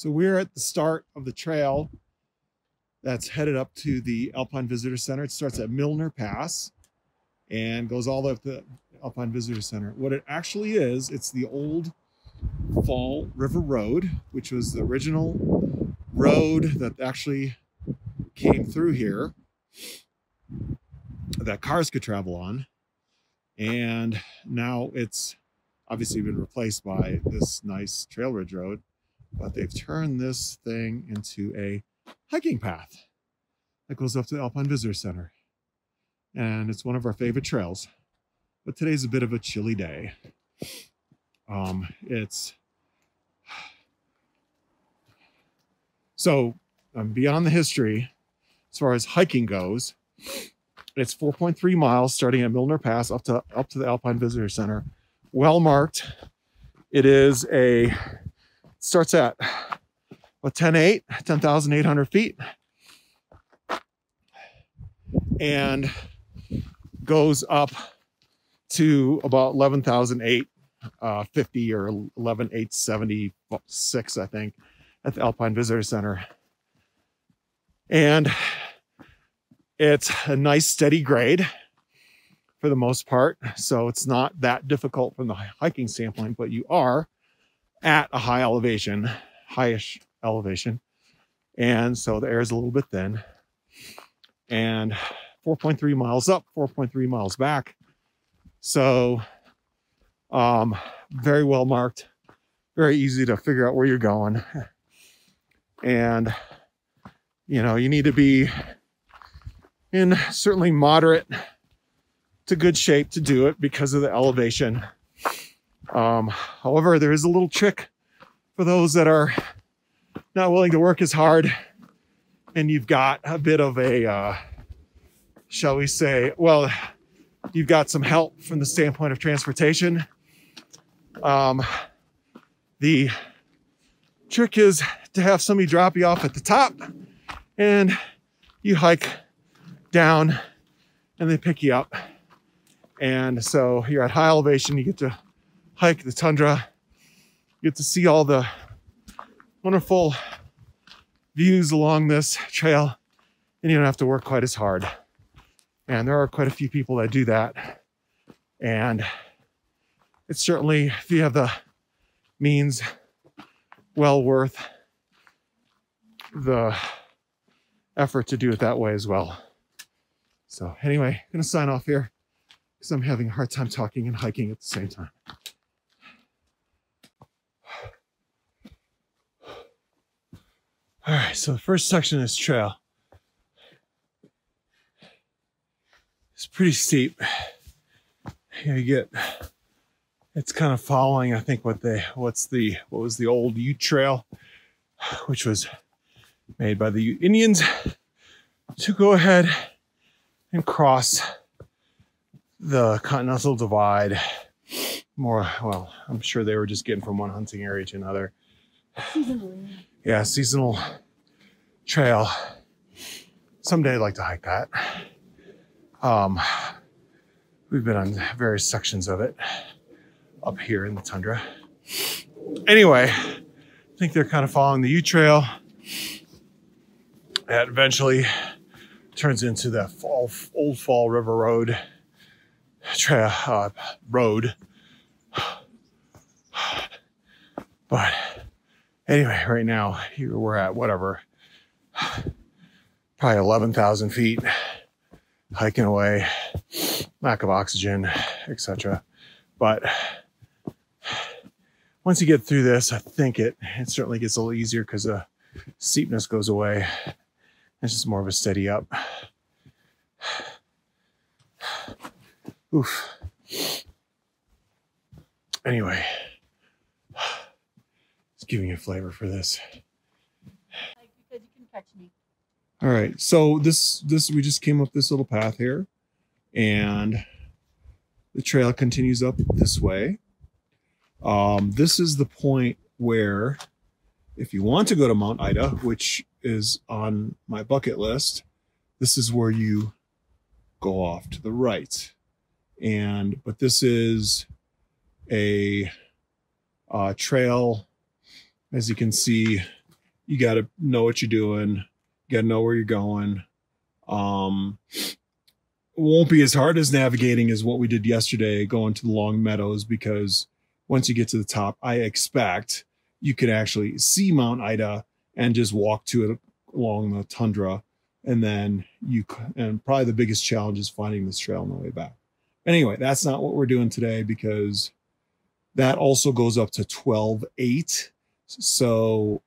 So we're at the start of the trail that's headed up to the Alpine Visitor Center. It starts at Milner Pass and goes all the way up to the Alpine Visitor Center. What it actually is, it's the old Fall River Road, which was the original road that actually came through here that cars could travel on. And now it's obviously been replaced by this nice trail ridge road, but they've turned this thing into a hiking path that goes up to the Alpine Visitor Center. And it's one of our favorite trails, but today's a bit of a chilly day. So beyond the history, as far as hiking goes, it's 4.3 miles starting at Milner Pass up to the Alpine Visitor Center. Well marked. It starts at 10,800 feet, and goes up to about 11,850 or 11,876, I think, at the Alpine Visitor Center. And it's a nice steady grade for the most part, so it's not that difficult from the hiking standpoint, but you are at a high elevation, highish elevation, and so the air is a little bit thin. And 4.3 miles up, 4.3 miles back, so very well marked, very easy to figure out where you're going. And you know, you need to be in certainly moderate to good shape to do it because of the elevation. However, there is a little trick for those that are not willing to work as hard, and you've got a bit of a, shall we say, well, you've got some help from the standpoint of transportation. The trick is to have somebody drop you off at the top, and you hike down and they pick you up. And so you're at high elevation, you get to hike the tundra, you get to see all the wonderful views along this trail, and you don't have to work quite as hard. And there are quite a few people that do that. And it's certainly, if you have the means, well worth the effort to do it that way as well. So anyway, I'm gonna sign off here because I'm having a hard time talking and hiking at the same time. All right, so the first section of this trail is pretty steep. It's kind of following, I think, what was the old Ute Trail, which was made by the Ute Indians to go ahead and cross the Continental Divide. Well, I'm sure they were just getting from one hunting area to another. Seasonal. Yeah, seasonal trail. Someday I'd like to hike that. We've been on various sections of it up here in the tundra. Anyway, I think they're kind of following the Ute Trail. That eventually turns into the old Fall River Road road. But anyway, right now here we're at whatever, probably 11,000 feet, hiking away, lack of oxygen, etc. But once you get through this, I think it certainly gets a little easier because the steepness goes away. It's just more of a steady up. Oof. Anyway, just giving you a flavor for this. Because you can catch me. All right, so this we just came up this little path here, and the trail continues up this way. This is the point where, if you want to go to Mount Ida, which is on my bucket list, this is where you go off to the right. But this is a trail, as you can see, you got to know what you're doing. You got to know where you're going. It won't be as hard as navigating as what we did yesterday going to the long meadows, because once you get to the top, I expect you could actually see Mount Ida and just walk to it along the tundra. And then and probably the biggest challenge is finding this trail on the way back. Anyway, that's not what we're doing today, because that also goes up to 12.8. So,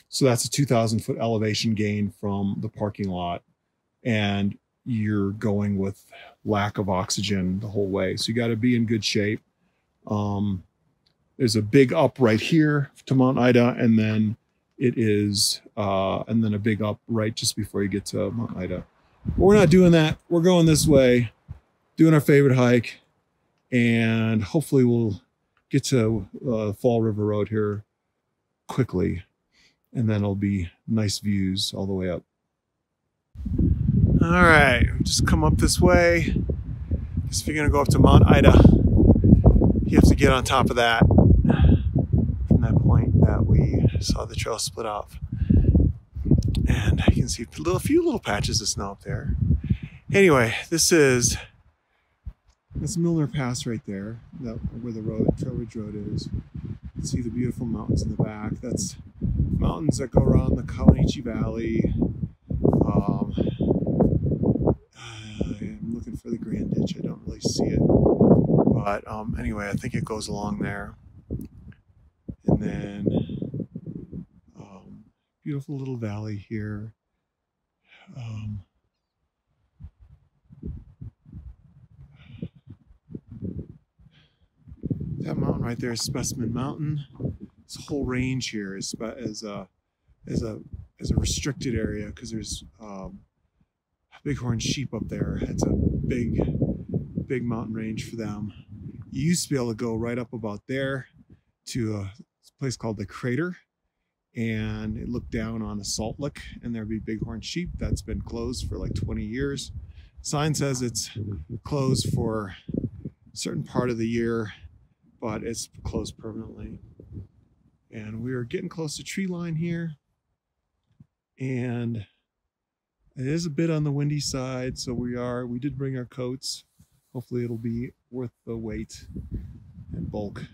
so that's a 2,000 foot elevation gain from the parking lot, and you're going with lack of oxygen the whole way. So you got to be in good shape. There's a big up right here to Mount Ida, and then it is, and then a big up right just before you get to Mount Ida. But we're not doing that. We're going this way, doing our favorite hike, and hopefully we'll get to Fall River Road here quickly, and then it'll be nice views all the way up. All right, just come up this way. If you're gonna go up to Mount Ida, you have to get on top of that from that point that we saw the trail split off. And you can see a few little patches of snow up there. Anyway, this is Milner Pass right there, where the Trailridge Road is. You can see the beautiful mountains in the back. That's mountains that go around the Kawanichi Valley. I'm looking for the Grand Ditch. I don't really see it. But anyway, I think it goes along there. And then beautiful little valley here. That mountain right there is Specimen Mountain. This whole range here is a restricted area because there's bighorn sheep up there. It's a big mountain range for them. You used to be able to go right up about there to a place called the Crater, and it looked down on a salt lick, and there'd be bighorn sheep. That's been closed for like 20 years. Sign says it's closed for a certain part of the year, but it's closed permanently. And we are getting close to tree line here, and it is a bit on the windy side, so we did bring our coats. Hopefully it'll be worth the weight and bulk.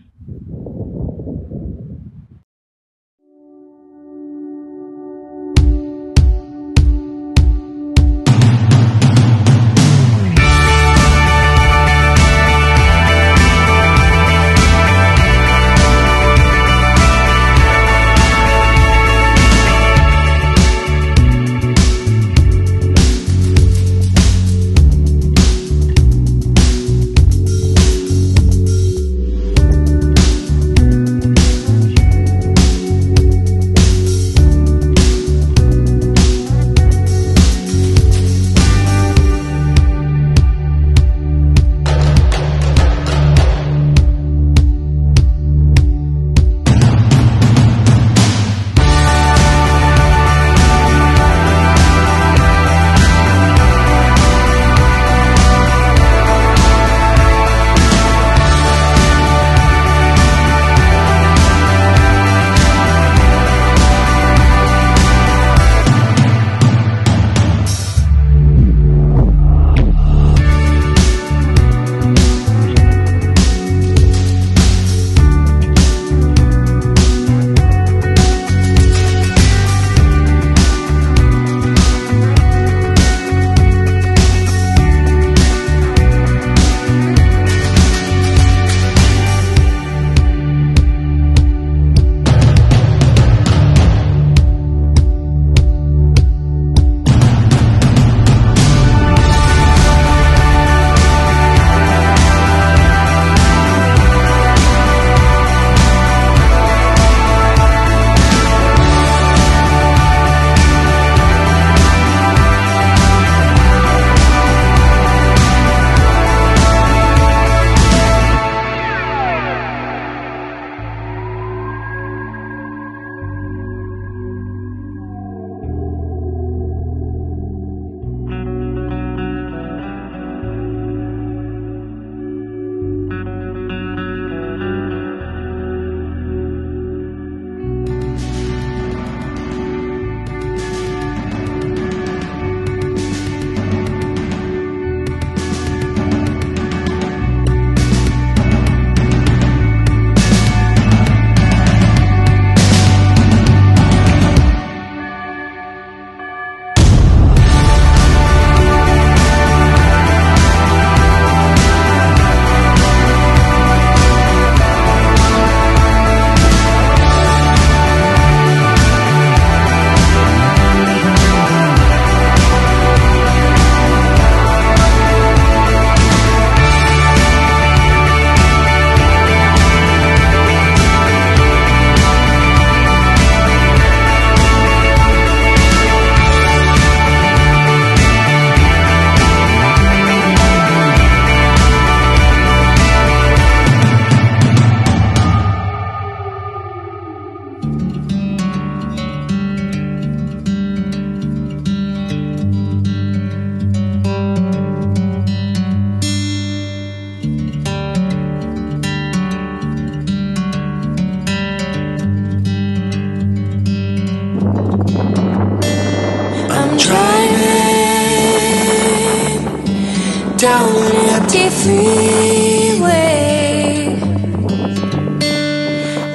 down an empty freeway.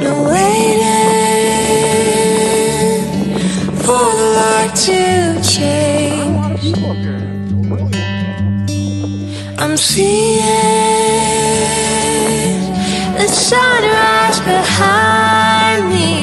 No waiting for the light to change. I'm seeing the sunrise behind me.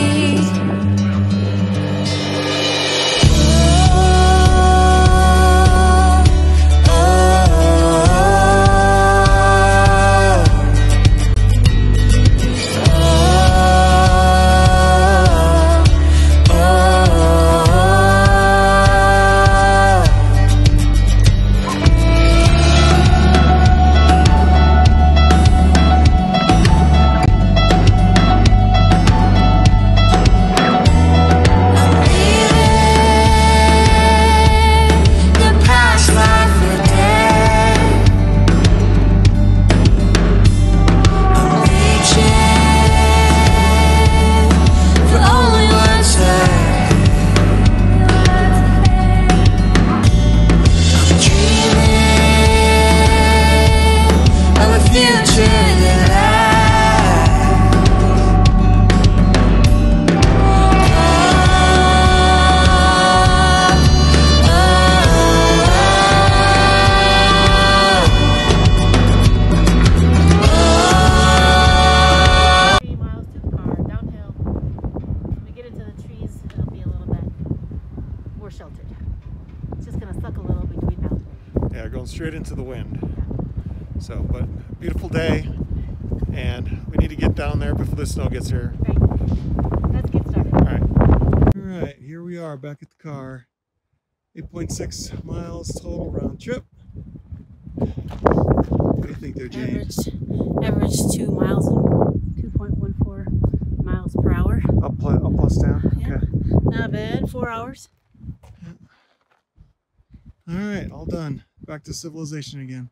Sheltered. It's just going to suck a little between now. Yeah, going straight into the wind. So, but beautiful day, and we need to get down there before the snow gets here. Right. Let's get started. All right. All right, here we are back at the car. 8.6 miles total round trip. What do you think there, Jane? Average 2 miles and 2.14 miles per hour. Up plus down. Yeah. Okay. Not bad. 4 hours. All right, all done. Back to civilization again.